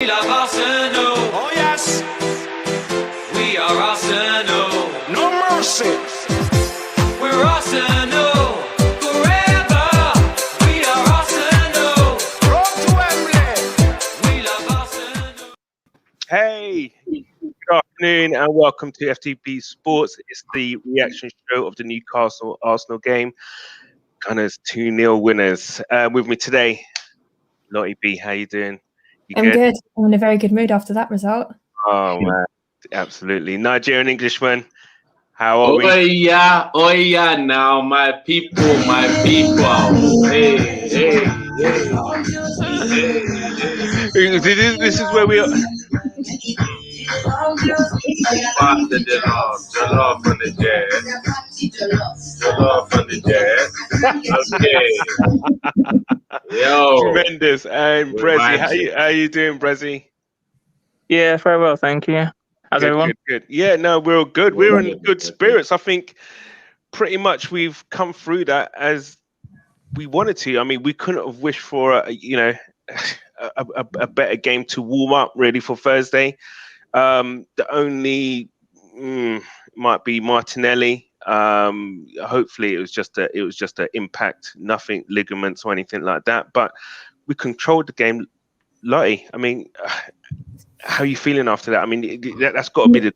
love Arsenal. Oh yes, We are Arsenal. no mercy. We're Arsenal. Forever. We are Arsenal. Road to Wembley. We love Arsenal. Hey, good afternoon and welcome to FTP Sports. It's the reaction show of the Newcastle Arsenal game. Gunners 2-0 winners. With me today, Lottie B. How you doing? You I'm good. I'm in a very good mood after that result. Oh man, absolutely. Nigerian Englishman. How are we? Oh yeah, now my people. Hey. This is where we are. Faster jollof on the jet. Okay. Yo. Tremendous. And Brezzy, how you doing, Brezzy? Yeah, very well, thank you. How's everyone? Good. Yeah, no, we're all good. We're in good spirits. I think pretty much we've come through that as we wanted to. I mean, we couldn't have wished for a better game to warm up really for Thursday. The only might be Martinelli. Hopefully it was just a impact, nothing ligaments or anything like that. But we controlled the game. Lottie, I mean, how are you feeling after that? I mean, that's got to be a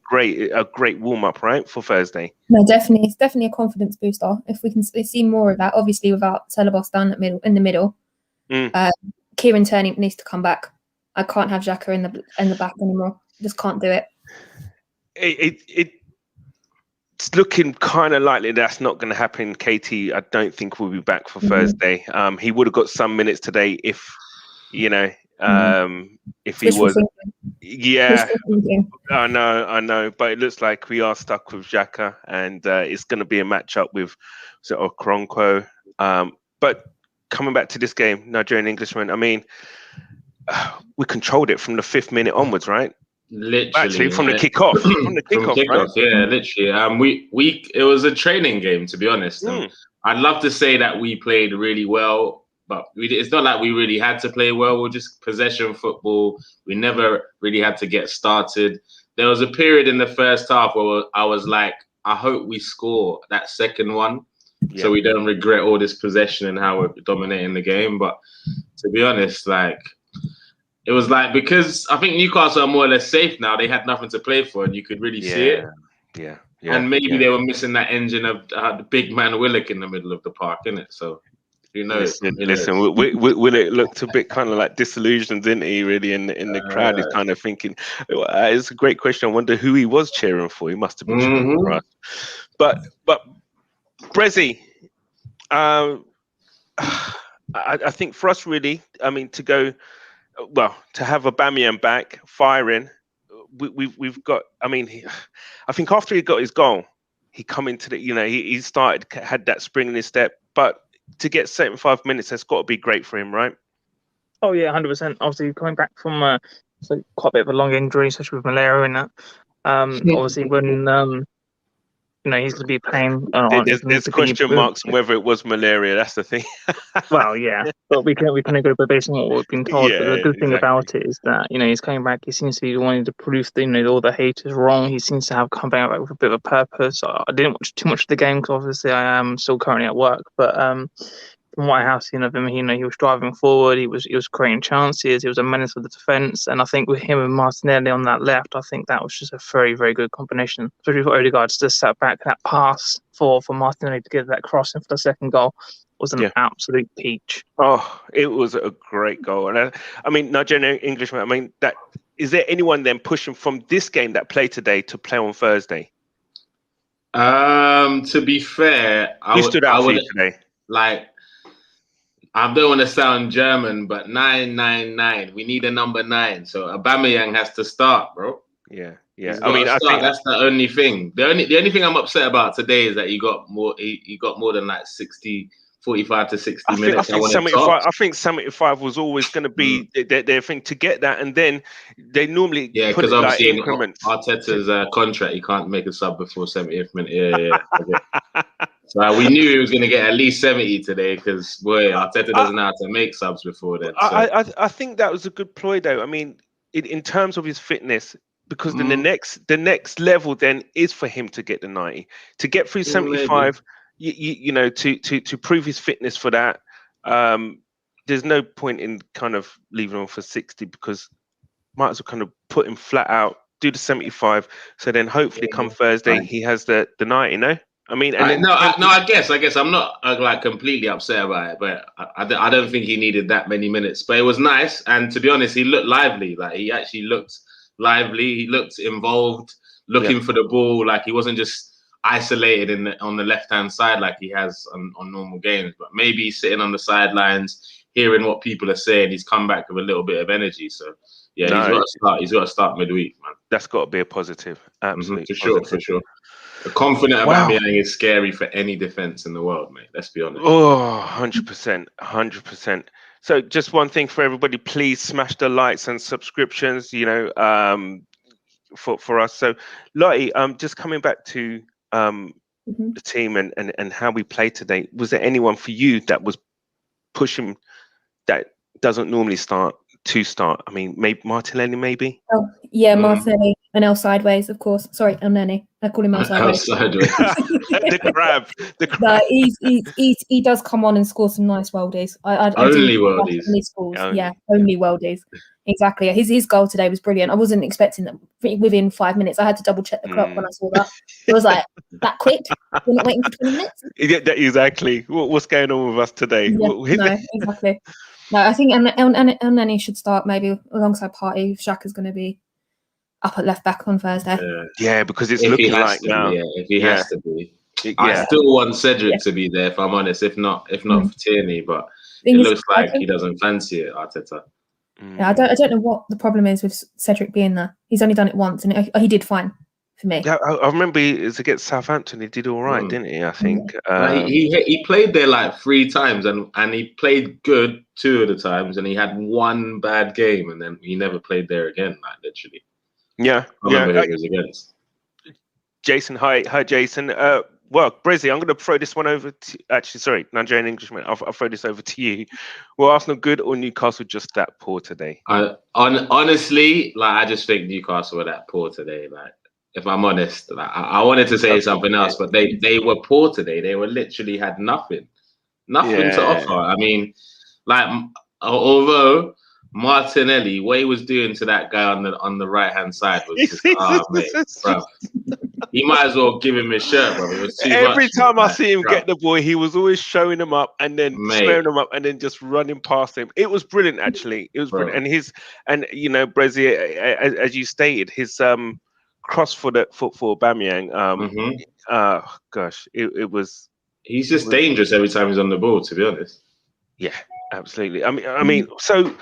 great warm up, right, for Thursday? No, definitely, it's definitely a confidence booster. If we can see more of that, obviously without Celebos down in the middle, Kieran Tierney needs to come back. I can't have Xhaka in the back anymore. Just can't do it. It's looking kind of likely that's not going to happen. KT, I don't think will be back for Thursday. He would have got some minutes today if if he was. Yeah, I know, but it looks like we are stuck with Xhaka, and it's going to be a matchup with Okoronkwo. But coming back to this game, Nigerian Englishman, I mean, we controlled it from the 5th minute onwards, right? Literally, actually from the kickoff. Right? Yeah, literally. It was a training game, to be honest. I'd love to say that we played really well, but it's not like we really had to play well. We're just possession football. We never really had to get started. There was a period in the first half where I was like, I hope we score that second one, so we don't regret all this possession and how we're dominating the game. But to be honest, it was because I think Newcastle are more or less safe now. They had nothing to play for, and you could really see it. Yeah. And maybe they were missing that engine of the big man Willock in the middle of the park, innit? So who knows? Listen, Willock looked a bit kind of like disillusioned, didn't he? Really, in the crowd, he's kind of thinking. It's a great question. I wonder who he was cheering for. He must have been cheering for us. But Brezzy, I think for us really, I mean, to have Aubameyang back firing, we've got. I mean, I think after he got his goal, he come into the. He had that spring in his step. But to get 75 minutes, that's got to be great for him, right? Oh yeah, 100%. Obviously, coming back from quite a bit of a long injury, especially with malaria and that. Obviously, when he's going to be playing. There's question marks on whether it was malaria. That's the thing. Well, yeah, but we can go based on what we've been told. But the good thing about it is that he's coming back. He seems to be wanting to prove that all the hate is wrong. He seems to have come back with a bit of a purpose. I didn't watch too much of the game because obviously I am still currently at work. But from what I have seen of him, he was driving forward. He was creating chances. He was a menace for the defence. And I think with him and Martinelli on that left, I think that was just a very, very good combination. Especially for Odegaard to set back that pass for Martinelli to get that crossing for the second goal was an absolute peach. Oh, it was a great goal. And I mean, Nigerian Englishman. I mean, is there anyone then pushing from this game that played today to play on Thursday? To be fair, Who stood out for you today? I don't want to sound German, but 999. We need a number 9. So Aubameyang has to start, bro. Yeah. I mean, I think that's the only thing. The only thing I'm upset about today is that he got more. He got more than 45 to 60 minutes. I think 75 was always going to be their thing to get that, and then they normally put it obviously in increments. Arteta's contract, he can't make a sub before 70th minute. Yeah. So we knew he was going to get at least 70 today because Arteta doesn't know how to make subs before then. So. I think that was a good ploy though. I mean, in terms of his fitness, because then Mm. the next level then is for him to get the 90, to get through 75. You know, to prove his fitness for that. There's no point in kind of leaving him for 60, because might as well kind of put him flat out, do the 75. So then hopefully come Thursday he has the 90. No, I mean, and then I guess I'm not like completely upset about it, but I don't think he needed that many minutes. But it was nice, and to be honest, he looked lively. Like he actually looked lively. He looked involved, looking for the ball. Like he wasn't just isolated on the left hand side like he has on normal games. But maybe sitting on the sidelines, hearing what people are saying, he's come back with a little bit of energy. So yeah, he's got to start midweek, man. That's got to be a positive. Absolutely, for sure. Confident about Aubameyang is scary for any defense in the world, mate. Let's be honest. Oh, 100%. So just one thing for everybody, please smash the likes and subscriptions, you know, for us. So Lottie, just coming back to the team and how we played today, was there anyone for you that was pushing that doesn't normally start to start? I mean, maybe Martinelli, maybe? Oh, yeah, Martinelli. And El Sideways, of course. Sorry, El Nene. I call him El Sideways. The crab. No, he does come on and score some nice worldies. Only worldies. Only worldies. Exactly. His goal today was brilliant. I wasn't expecting that within 5 minutes. I had to double check the clock when I saw that. It was like, that quick? We're not waiting for 20 minutes? Yeah, exactly. What's going on with us today? Yeah, no, exactly. No, I think El Nene should start maybe alongside Partey if Xhaka's going to be up at left back on Thursday. Yeah, because it's looking like now. If he has to be. I still want Cedric to be there, if I'm honest. If not for Tierney, but it looks like he doesn't fancy it, Arteta. Yeah, I don't know what the problem is with Cedric being there. He's only done it once, and he did fine for me. Yeah, I remember against Southampton, he did all right, didn't he? I think he played there like 3 times, and he played good 2 of the times, and he had 1 bad game, and then he never played there again, like literally. Yeah. Who he was against. Jason, hi, Jason. Well, Brizzy, I'm going to throw this one over to. Actually, sorry, Nigerian Englishman. I'll throw this over to you. Were Arsenal good or Newcastle just that poor today? Honestly, like I just think Newcastle were that poor today. Like, if I'm honest, like I wanted to say something else, but they were poor today. They were literally had nothing to offer. I mean, like although Martinelli, what he was doing to that guy on the right hand side was just mate, bro. He might as well give him his shirt, bro. It was too Every much, time I see him get the ball, he was always showing him up and then squaring him up and then just running past him. It was brilliant, actually. It was brilliant. And you know, Brezzy, as you stated, his cross for Aubameyang. Gosh, it was. He's just dangerous every time he's on the ball, to be honest. Yeah, absolutely. I mean, so.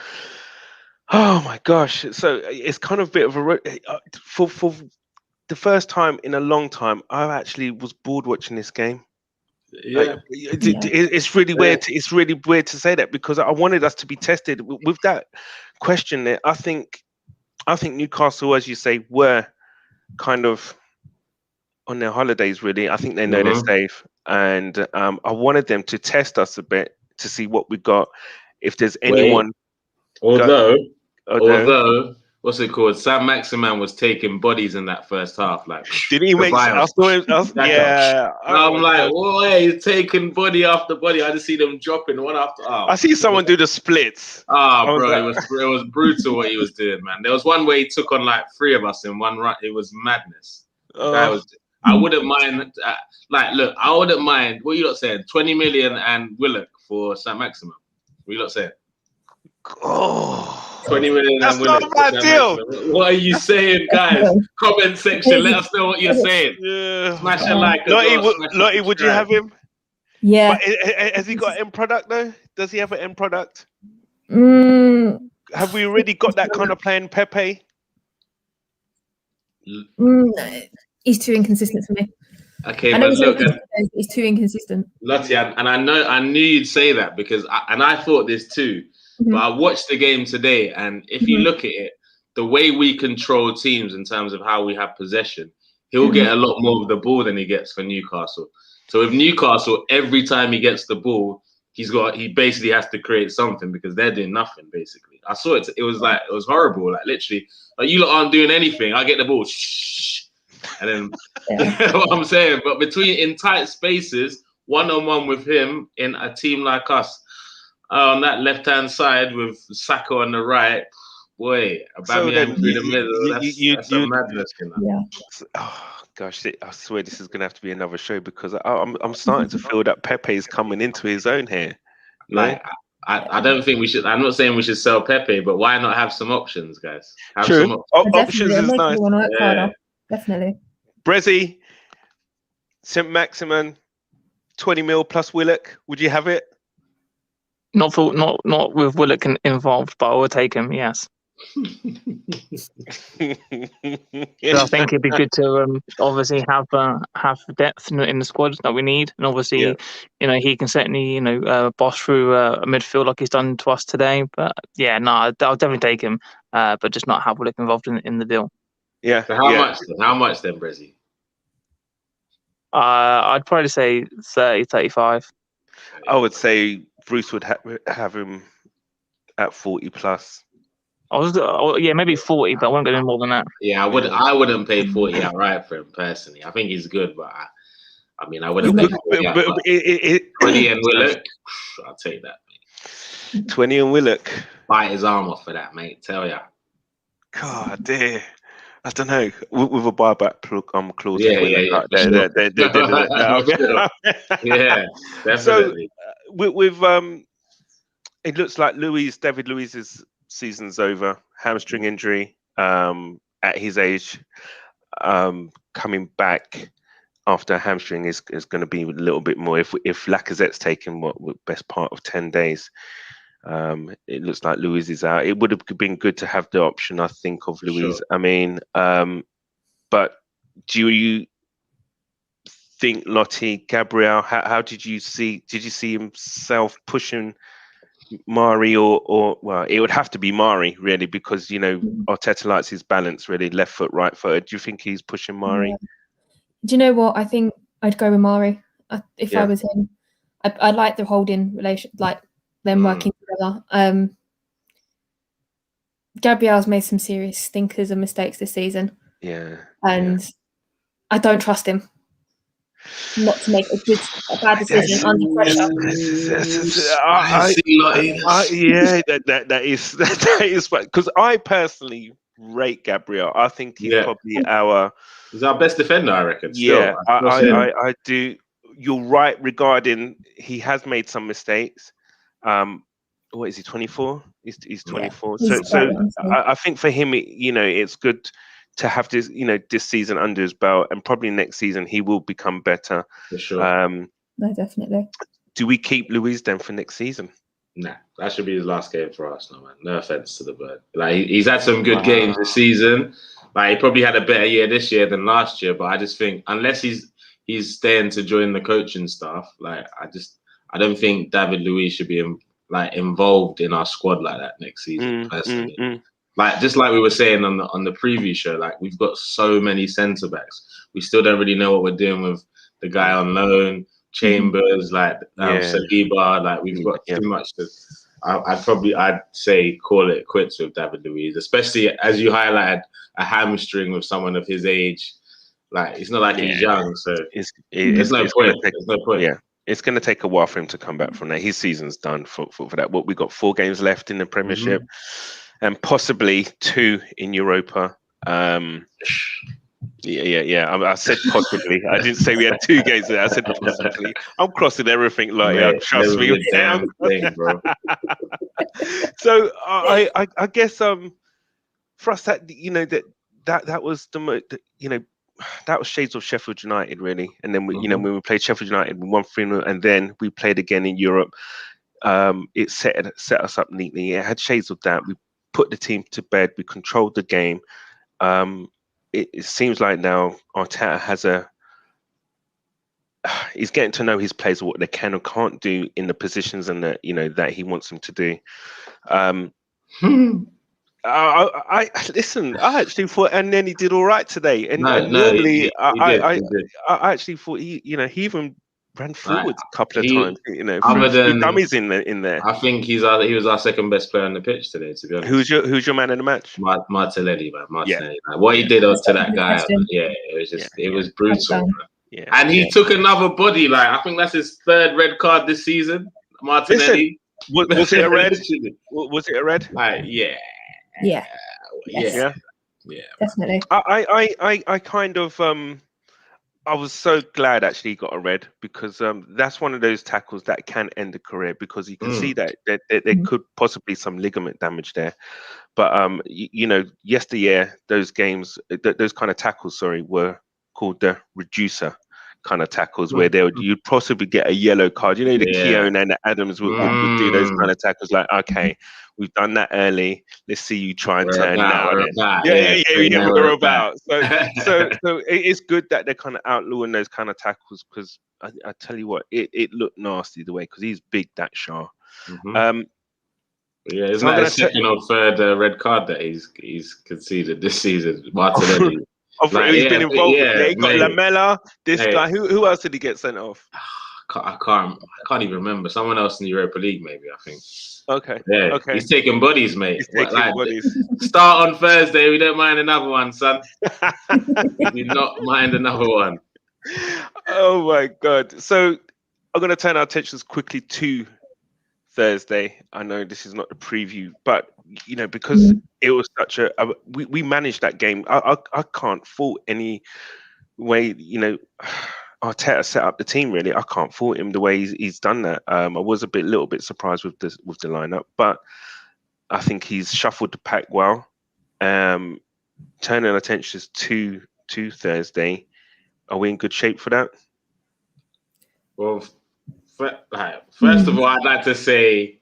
Oh my gosh! So it's kind of a bit of a for the first time in a long time. I actually was bored watching this game. Yeah, it's really weird. It's really weird to say that because I wanted us to be tested with that question. There, I think Newcastle, as you say, were kind of on their holidays. Really, I think they know they're safe, and I wanted them to test us a bit to see what we got. If there's anyone, although, what's it called? Sam Maximan was taking bodies in that first half. Like, did he make? I saw him. Yeah, I'm like, boy, he's taking body after body. I just see them dropping one after. I see someone do the splits. Bro, it was brutal what he was doing, man. There was one where he took on like 3 of us in one run. It was madness. I wouldn't mind. Look, I wouldn't mind. What are you not saying? 20 million and Willock for Sam Maximan. What are you not saying? 20 million. That's not a bad deal. What are you saying, guys? Comment section. Let us know what you're saying. Smash a like. Lottie, would you have him? Yeah. But has he got end product though? Does he have an end product? Have we already got that kind of playing Pepe? He's too inconsistent for me. Okay, but look, he's too inconsistent. Lottie, and I knew you'd say that because I thought this too. But I watched the game today, and if you look at it, the way we control teams in terms of how we have possession, he'll get a lot more of the ball than he gets for Newcastle. So with Newcastle, every time he gets the ball, he basically has to create something because they're doing nothing basically. I saw it. It was horrible. Like literally, like you lot aren't doing anything. I get the ball, shh, and then you know what I'm saying. But in tight spaces, 1-on-1 with him in a team like us on that left hand side with Saka on the right. Boy, Aubameyang through the middle. That's a madness. Yeah. Oh gosh, I swear this is gonna have to be another show because I'm starting to feel that Pepe is coming into his own here. Like I don't think we should. I'm not saying we should sell Pepe, but why not have some options, guys? Have True. some options. Options is nice. Definitely. Brezzy, St. Maximin, 20 mil plus Willock. Would you have it? Not with Willock involved, but I would take him. Yes. I think it'd be good to obviously have depth in the squad that we need, and obviously, you know, he can certainly boss through a midfield like he's done to us today. But yeah, no, I'll definitely take him, but just not have Willock involved in the deal. Yeah. So how much? How much then, Brezzy? I'd probably say 30, 35. I would say Bruce would have him at 40 plus. Maybe 40, but I won't go in more than that. Yeah, I wouldn't pay 40 outright for him personally. I think he's good, but I mean, I wouldn't pay 40 out. 20 and Willock, I'll take that, mate. 20 and Willock. Bite his arm off for that, mate. Tell ya. God, dear. I don't know. With a buyback clause. Yeah. Yeah, definitely. So with it looks like David Luiz's season's over. Hamstring injury. At his age, coming back after a hamstring is going to be a little bit more. If Lacazette's taken best part of 10 days. It looks like Luiz is out. It would have been good to have the option, I think, of Luiz. Sure. I mean, but do you think Lottie, Gabriel? How did you see? Did you see himself pushing Mari or well, it would have to be Mari really because Arteta likes his balance really, left foot, right foot. Do you think he's pushing Mari? Yeah. Do you know what? I think I'd go with Mari if I was him. I like the holding relation, like them working together. Gabriel's made some serious stinkers and mistakes this season. Yeah. And I don't trust him not to make a bad decision under pressure. That is because I personally rate Gabriel. I think he's probably he's our best defender, I reckon. Yeah, I do. You're right regarding he has made some mistakes. What is he? 24? He's 24. Yeah, so I think for him, it's good to have this, this season under his belt, and probably next season he will become better. For sure. No, definitely. Do we keep Luiz then for next season? Nah, that should be his last game for us, man. No offense to the bird. Like he's had some good games this season. Like he probably had a better year this year than last year, but I just think unless he's staying to join the coaching staff, like I don't think David Luiz should be involved in our squad like that next season. Personally, like just like we were saying on the preview show, like we've got so many centre backs. We still don't really know what we're doing with the guy on loan, Chambers, Saliba. Like we've got too much to. I'd say call it quits with David Luiz, especially as you highlighted a hamstring with someone of his age. Like it's not like he's young, so there's no point. There's no point. Yeah. It's going to take a while for him to come back from that. His season's done for that. We got 4 games left in the Premiership, and possibly 2 in Europa. I said possibly. I didn't say we had 2 games there. I said possibly. I'm crossing everything trust me. Bro. So I guess for us that was the most that was shades of Sheffield United, really. And then when we played Sheffield United, we won 3-0, and then we played again in Europe. It set us up neatly. It had shades of that. We put the team to bed. We controlled the game. It seems like now Arteta he's getting to know his players, what they can or can't do in the positions, and that that he wants them to do. I listen. I actually thought, and then he did all right today. And normally, I actually thought he even ran forwards a couple of he- times. You know, other threw than- dummies in there. I think he was our second best player on the pitch today. To be honest, Who's your man in the match? Martinelli, man. Martinelli. Like, what he did to that guy, it was just it was brutal. Man. Yeah, And he took another body. Like, I think that's his third red card this season. Martinelli. Was it a red? Was it a red? Yeah. Yeah. Definitely. I kind of I was so glad actually he got a red, because that's one of those tackles that can end a career, because you can see that there could possibly some ligament damage there. But you know, yesteryear those games, those kind of tackles, were called the reducer kind of tackles, where you'd possibly get a yellow card. You know, the Keown and the Adams would do those kind of tackles. Like, okay, we've done that early. Let's see you try and turn now. We're about. So it's good that they're kind of outlawing those kind of tackles, because I tell you what, it looked nasty the way, because he's big, that Shaw. Isn't that his second or third red card that he's conceded this season? Martinelli. He's been involved. He got maybe. Lamella. This guy. Who else did he get sent off? I can't even remember. Someone else in the Europa League, maybe. I think. Okay. Yeah. Okay. He's taking bodies, mate. He's taking bodies. Start on Thursday. We don't mind another one, son. We do not mind another one. Oh my God. So I'm going to turn our attentions quickly to Thursday. I know this is not the preview, but you know, because it was such we managed that game. I can't fault any way, you know, Arteta set up the team. Really, I can't fault him the way he's done that. I was a little bit surprised with the lineup, but I think he's shuffled the pack well. Turning our attentions to Thursday, are we in good shape for that? Well, first of all, I'd like to say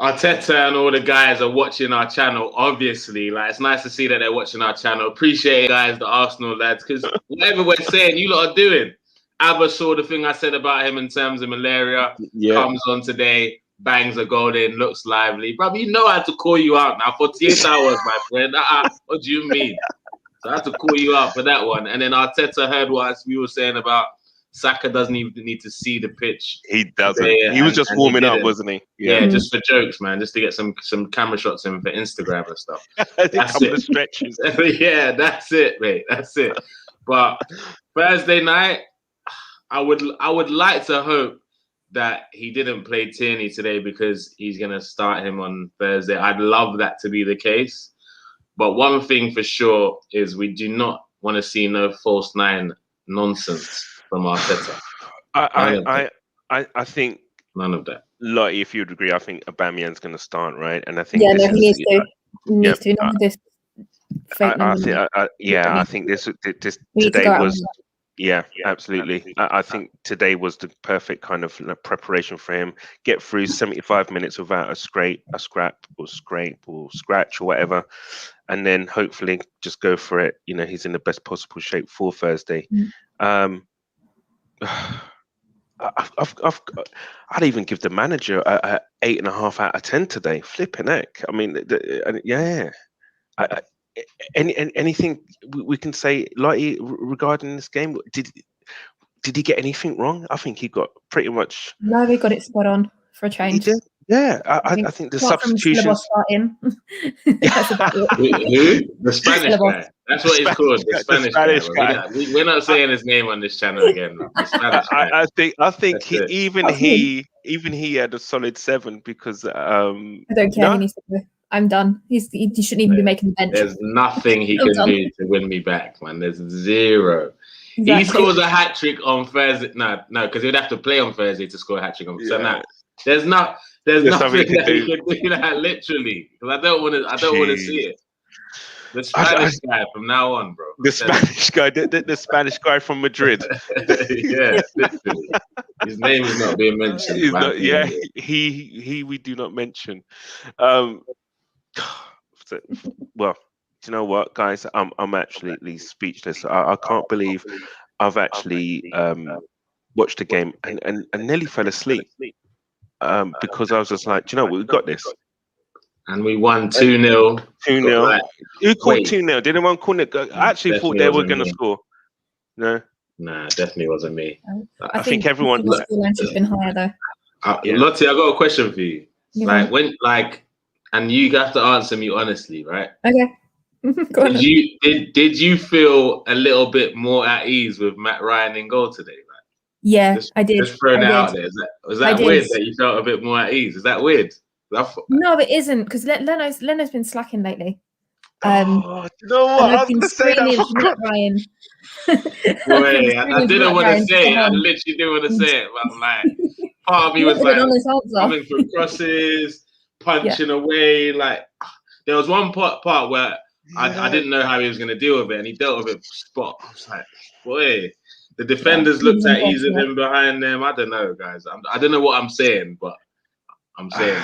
Arteta and all the guys are watching our channel. Obviously, like, it's nice to see that they're watching our channel. Appreciate it, guys, the Arsenal lads, because whatever we're saying, you lot are doing. Abba saw the thing I said about him in terms of malaria. Comes on today, bangs a goal in, looks lively. Bro, you know I had to call you out now. 48 hours, my friend. What do you mean? So I had to call you out for that one. And then Arteta heard what we were saying about Saka doesn't even need to see the pitch. He doesn't. He was just warming up, wasn't he? Yeah, just for jokes, man. Just to get some camera shots in for Instagram and stuff. That's it. Stretches. Yeah, that's it, mate. That's it. But Thursday night, I would like to hope that he didn't play Tierney today, because he's gonna start him on Thursday. I'd love that to be the case. But one thing for sure is we do not want to see no false nine nonsense from Arteta. I think none of that. Lottie, if you'd agree, I think Aubameyang's going to start, right? And I think he needs to. I think this today was. Yeah, absolutely. I think today was the perfect kind of preparation for him. Get through 75 minutes without a scrape or scratch or whatever, and then hopefully just go for it. You know, he's in the best possible shape for Thursday. I'd even give the manager a 8.5 out of 10 today. Flipping heck! I mean, anything we can say, Lottie, regarding this game? Did he get anything wrong? I think he got pretty much. No, he got it spot on for a change. He did. Yeah, I think the substitutions. That's about it. Who? The Spanish guy. That's what he's called. The Spanish guy. We're not saying his name on this channel again. The Spanish guy. I think he had a solid 7, because I don't care. He needs to go. I'm done. He shouldn't even be making the bench. There's nothing he can do to win me back, man. There's zero. Exactly. He scores a hat trick on Thursday. No, because he'd have to play on Thursday to score a hat trick on. So now there's nothing that he can do that, literally. Because I don't want to see it. The Spanish guy from now on, bro. The Spanish guy, the Spanish guy from Madrid. Yeah, literally. His name is not being mentioned. He we do not mention. Well, do you know what, guys? I'm actually speechless. I can't believe I've actually watched the game and nearly fell asleep because I was just like, do you know what, we've got this. And we won 2-0. 2-0. Who called 2-0? Did anyone call it? I actually thought they were going to score. No. Nah, definitely wasn't me. I think everyone. the scoreline should have been higher though. Lottie, I got a question for you. Yeah. And you have to answer me honestly, right? Okay. Go on. Did you feel a little bit more at ease with Matt Ryan in goal today? Yeah, I did. Just throwing it out there. Was that weird that you felt a bit more at ease? Is that weird? No, it isn't, because Leno's been slacking lately. You know what? I was going to say that for Matt Ryan. Boy, I didn't want to say it. I literally didn't want to say it. But I'm like, part of me was like coming from crosses, punching away. Like, there was one part where I didn't know how he was going to deal with it, and he dealt with it spot. I was like, boy, the defenders looked at easing him behind them. I don't know, guys. I don't know what I'm saying, but I'm saying.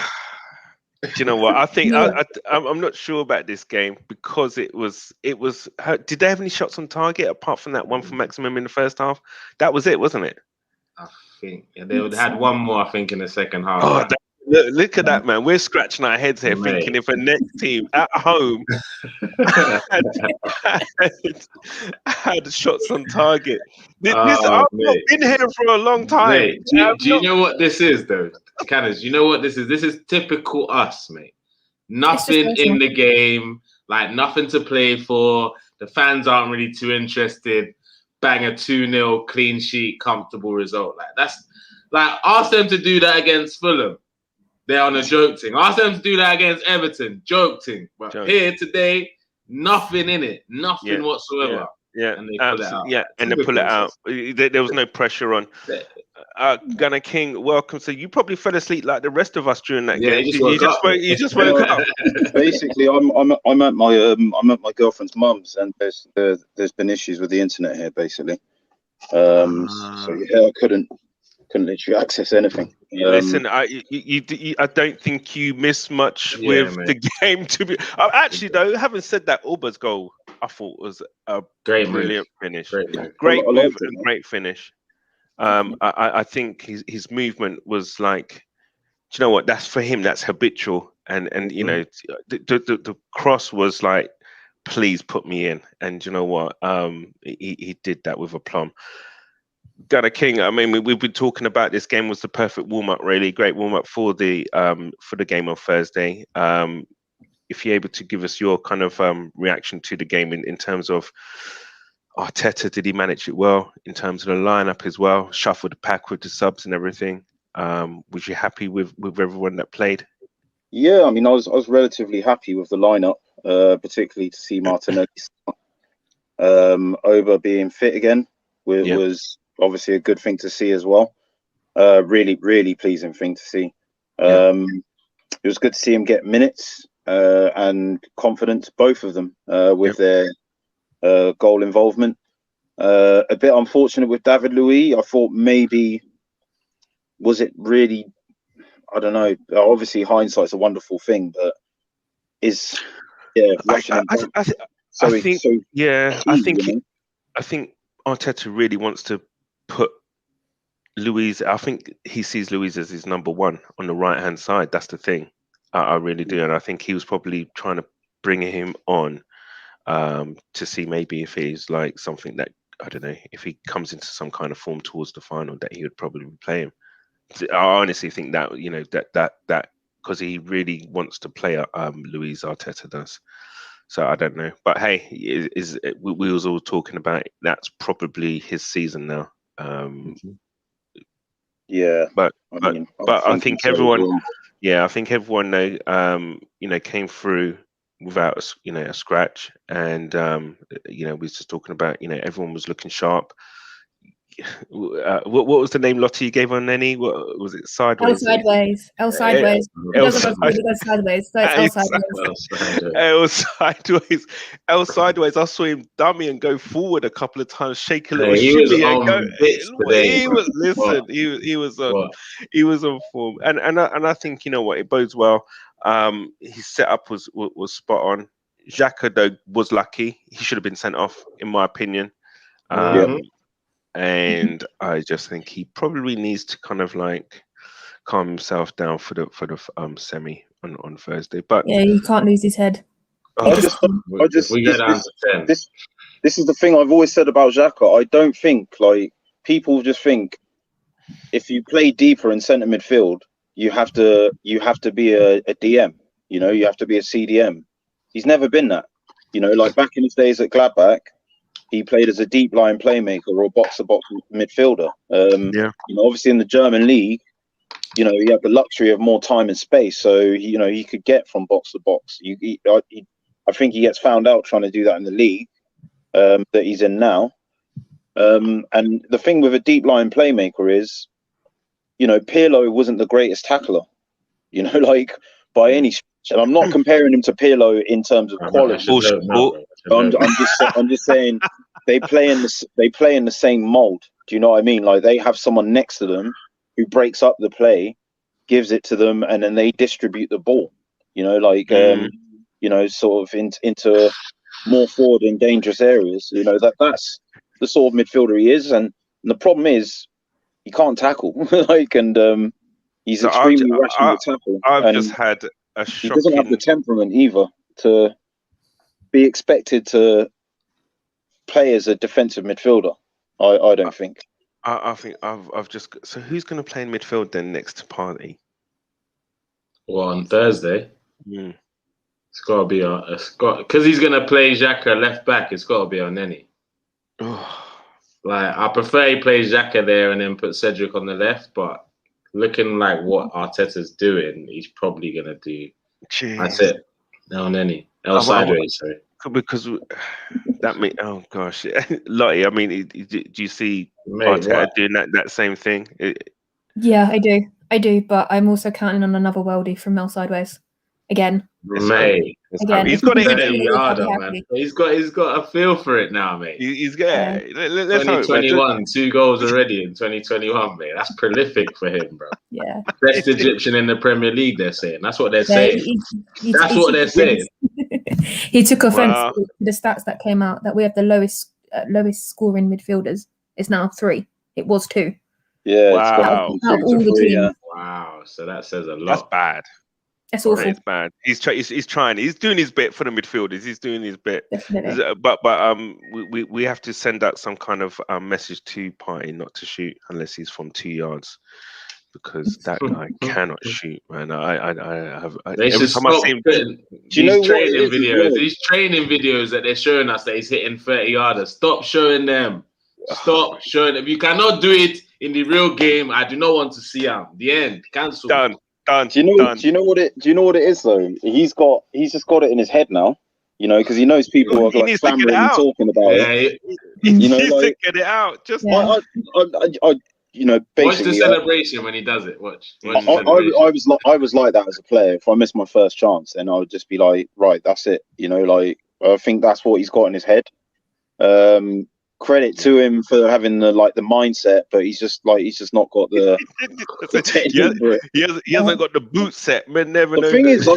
Do you know what? I think I'm not sure about this game because it was. Did they have any shots on target apart from that one from Maximum in the first half? That was it, wasn't it? I think they would had one more. I think in the second half. Oh, look at that, man! We're scratching our heads here, thinking if a next team at home had shots on target. I've been here for a long time. Mate, do you know what this is, though? Cannons, you know what this is? This is typical us, mate. Nothing in the game, like nothing to play for. The fans aren't really too interested. Bang a 2-0 clean sheet, comfortable result. Like that's like ask them to do that against Fulham. They're on a joke thing. Ask them to do that against Everton, joke thing. But here today, nothing in it, nothing whatsoever. Yeah, and they pull it out. Yeah, and they pull it out. There was no pressure on. GunnerKing, welcome. So you probably fell asleep like the rest of us during that game. You just woke up. Basically, I'm at my girlfriend's mum's, and there's been issues with the internet here, basically. So yeah, I couldn't literally access anything. Listen, I don't think you missed much with the game. To be actually, though, having said that, Auba's goal I thought was a brilliant finish. Great move and great finish. I think his movement was like, do you know what? That's for him. That's habitual, and you know, the cross was like, please put me in. And you know what? He did that with aplomb. GunnerKing, I mean, we've been talking about this game was the perfect warm-up, really great warm-up for the game on Thursday. If you're able to give us your kind of reaction to the game in terms of Arteta, did he manage it well in terms of the lineup as well? Shuffled the pack with the subs and everything. Was you happy with everyone that played? Yeah, I mean, I was relatively happy with the lineup, particularly to see Martinelli, Oba being fit again was obviously a good thing to see as well. Really, really pleasing thing to see. It was good to see him get minutes and confidence, both of them, with their goal involvement. A bit unfortunate with David Luiz. I thought maybe, was it really, I don't know. Obviously, hindsight's a wonderful thing, but I think Arteta really wants to put Luiz. I think he sees Luiz as his number one on the right hand side. That's the thing. I really do, and I think he was probably trying to bring him on to see maybe if he's like something that, I don't know, if he comes into some kind of form towards the final, that he would probably play him. I honestly think that, you know, that because he really wants to play Luiz, Arteta does. So I don't know, but hey, we was all talking about it. That's probably his season now. But I think everyone, I think everyone came through without a scratch, and we was just talking about, everyone was looking sharp. What was the name Lottie you gave on Nenny? What was it? Sideways. L sideways. It doesn't go sideways. So it's L sideways. L sideways. I saw him dummy and go forward a couple of times, shake a little he shimmy was and go. He was on form, and I think, you know what, it bodes well. His setup was spot on. Xhaka, though, was lucky. He should have been sent off, in my opinion. And I just think he probably needs to kind of like calm himself down for the semi on Thursday. But yeah, he can't lose his head. We get down to 10. this is the thing I've always said about Xhaka. I don't think like people just think if you play deeper in centre midfield, you have to be a DM. You know, you have to be a CDM. He's never been that. You know, like back in his days at Gladbach, he played as a deep line playmaker or a box-to-box midfielder. You know, obviously in the German league, you know, you have the luxury of more time and space, so you know he could get from box to box. I think he gets found out trying to do that in the league that he's in now. And the thing with a deep line playmaker is, you know, Pirlo wasn't the greatest tackler, you know, like by any stretch. And I'm not comparing him to Pirlo in terms of quality. I'm just saying they play in the same mold. Do you know what I mean? Like they have someone next to them who breaks up the play, gives it to them, and then they distribute the ball. You know, like you know, sort of into more forward and dangerous areas. You know, that's the sort of midfielder he is. And the problem is he can't tackle. Like, and he's extremely rash in the tackle. I've just had a shocking... He doesn't have the temperament either to be expected to play as a defensive midfielder. I don't think. I think I've just... So who's going to play in midfield then next to Partey? Well, on Thursday, it's got to be because he's going to play Xhaka left back. It's got to be on Nenny. Like I prefer he plays Xhaka there and then put Cedric on the left, but looking like what Arteta's doing, he's probably going to do. Jeez. That's it. No, Nenny. Sideways, sorry. Because that means, oh gosh, Lottie. I mean, do you see Arteta doing that same thing? Yeah, I do, but I'm also counting on another worldie from Mel Sideways again. Mate, again, he's got it in him. him. Man. He's got a feel for it now, mate. He's got 2021, 2 goals already in 2021, mate. That's prolific for him, bro. Yeah, best Egyptian in the Premier League. They're saying that's what they're saying. That's what they're saying. He took offence to the stats that came out that we have the lowest scoring midfielders. It's now 3. It was 2. Yeah, wow. Wow. So that says a lot. That's bad. That's awful. It's bad. He's trying. He's doing his bit for the midfielders. He's doing his bit. Definitely. But we have to send out some kind of message to Partey not to shoot unless he's from 2 yards, because that guy cannot shoot, man. They should stop these training videos. These training videos that they're showing us that he's hitting 30-yarders. Stop showing them. Stop showing them. You cannot do it in the real game. I do not want to see him. The end. Cancel. Done. Do you know what it is though? He's just got it in his head now. You know, because he knows people are like clamoring and talking about it. He needs to get it out. Just I you know, basically, watch the celebration when he does it. Watch I was like that as a player. If I missed my first chance, then I would just be like, right, that's it. You know, like I think that's what he's got in his head. Credit to him for having the mindset, but he's just not got the technique for it. He hasn't got the boot set. Man, never know. The thing is,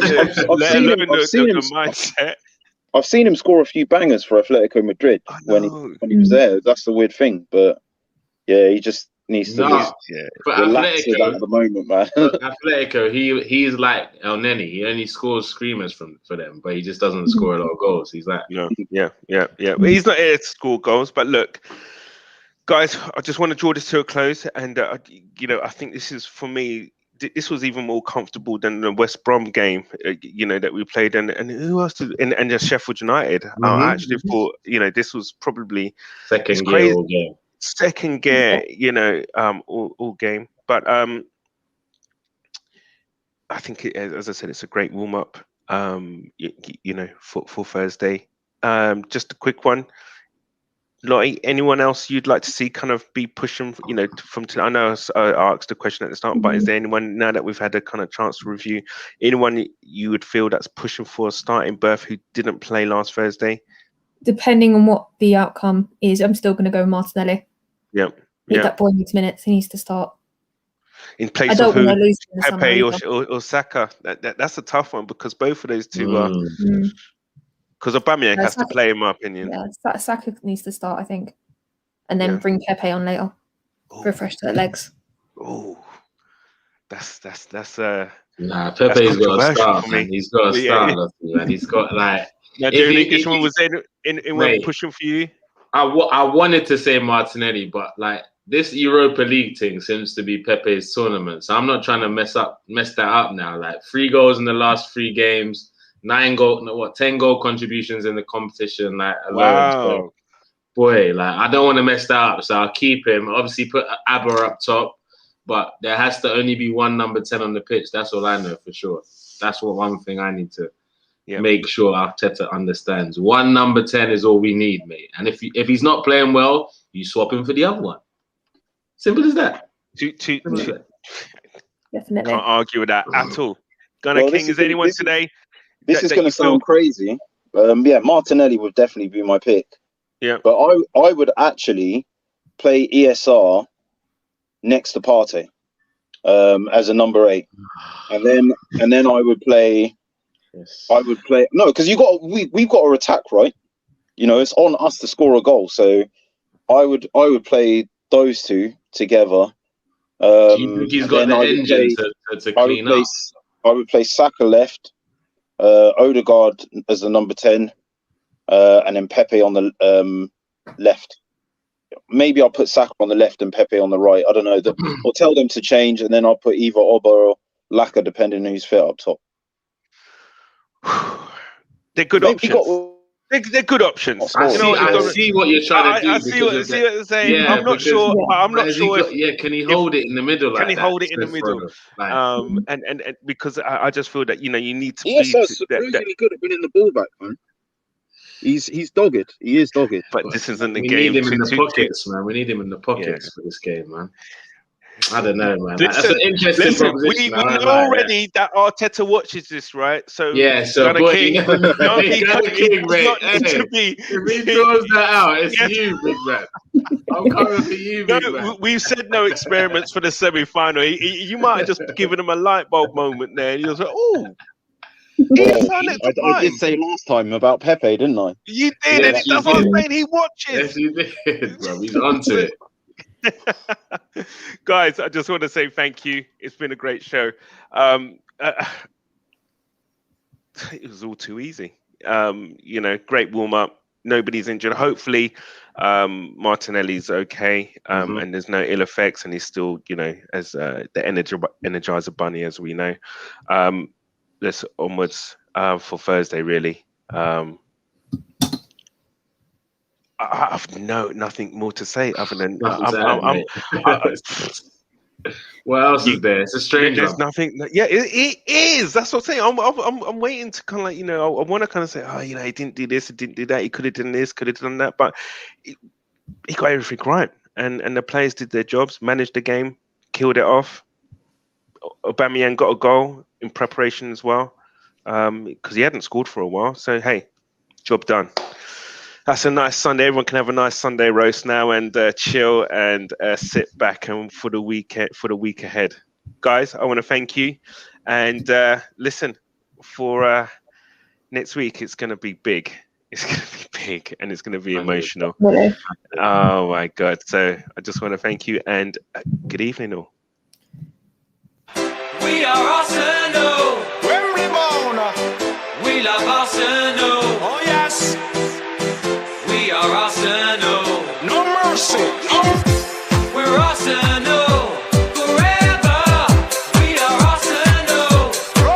I've seen him score a few bangers for Atletico Madrid when he was there. That's the weird thing, but yeah, he just needs to relax with that at the moment, man. Atletico, he's like El Neni. He only scores screamers for them, but he just doesn't score a lot of goals. He's like, yeah. But he's not here to score goals. But look, guys, I just want to draw this to a close, and you know, I think this is, for me, this was even more comfortable than the West Brom game, you know, that we played, and who else did, and just Sheffield United. I actually thought, you know, this was probably second gear all game. Second gear, you know, all game. But I think, as I said, it's a great warm up, you know, for Thursday. Just a quick one. Lottie, anyone else you'd like to see kind of be pushing, you know, from today? I know I asked a question at the start, but is there anyone, now that we've had a kind of chance to review, anyone you would feel that's pushing for a starting berth who didn't play last Thursday? Depending on what the outcome is, I'm still going to go Martinelli. Yep. That boy needs minutes. He needs to start. In place of who? Pepe or Saka? That's a tough one, because both of those two are... Because Aubameyang has to play, in my opinion. Yeah, Saka needs to start, I think. And then bring Pepe on later. For a fresh set of legs. Oh, that's Nah, Pepe's got to start, man. He's got to start, man. He's got, like... Nigerian Englishman was in Mate, pushing for you. I wanted to say Martinelli, but like this Europa League thing seems to be Pepe's tournament, so I'm not trying to mess that up now. Like 3 goals in the last 3 games, 10 goal contributions in the competition, like alone. Wow. So, boy, like I don't want to mess that up, so I'll keep him. Obviously, put Abba up top, but there has to only be one number 10 on the pitch. That's all I know for sure. That's one thing I need to make sure Arteta understands. One number 10 is all we need, mate. And if he's not playing well, you swap him for the other one. Simple as that. Definitely. Can't argue with that at all. GunnerKing, is anyone today? This is going to sound crazy. Martinelli would definitely be my pick. Yeah. But I would actually play ESR next to Partey as a number 8. And then I would play because we've got to attack, right? You know, it's on us to score a goal. So I would play those two together. Do you think he's got the engine to clean up? I would play Saka left, Odegaard as the number 10, and then Pepe on the left. Maybe I'll put Saka on the left and Pepe on the right. I don't know. Or tell them to change, and then I'll put either Oba or Laka, depending on who's fit up top. They're good options. They're good options. I see what you're trying to do. I see what you're saying. Yeah, I'm not sure. I'm not sure. Can he hold it in the middle? Can he hold it in the middle? And because I just feel that you need to. He's really good at winning the ball back, man. He's dogged. He is dogged. But this isn't the we game. We need him in the pockets, man. We need him in the pockets for this game, man. I don't know, man. That's an interesting proposition. We know already that Arteta watches this, right? So GunnerKing, mate. If he throws that out, it's you, big man. I'm coming for you, big man. We've said no experiments for the semi-final. You might have just given him a light bulb moment there, and he was like, "Oh." I did say last time about Pepe, didn't I? You did. That's what I'm saying. He watches. Yes, you did, bro. He's onto it. Guys, I just want to say thank you. It's been a great show. It was all too easy. Great warm up. Nobody's injured. Hopefully, Martinelli's okay, and there's no ill effects, and he's still, as the Energizer Bunny, as we know. Let's onwards for Thursday, really. I've nothing more to say other than what else is there? It's a strange. There's nothing. Yeah, it is. That's what I'm saying. I'm waiting to kind of like I want to kind of say, he didn't do this, he didn't do that, he could have done this, could have done that, but he got everything right, and the players did their jobs, managed the game, killed it off. Aubameyang got a goal in preparation as well, because he hadn't scored for a while. So hey, job done. That's a nice Sunday. Everyone can have a nice Sunday roast now and chill and sit back and for the week ahead. Guys, I want to thank you. And listen, for next week, it's going to be big. It's going to be big and it's going to be emotional. Really? Oh, my God. So I just want to thank you and good evening all. We are Arsenal. Wembley Bound. We love Arsenal. Oh yes. We are Arsenal. No mercy.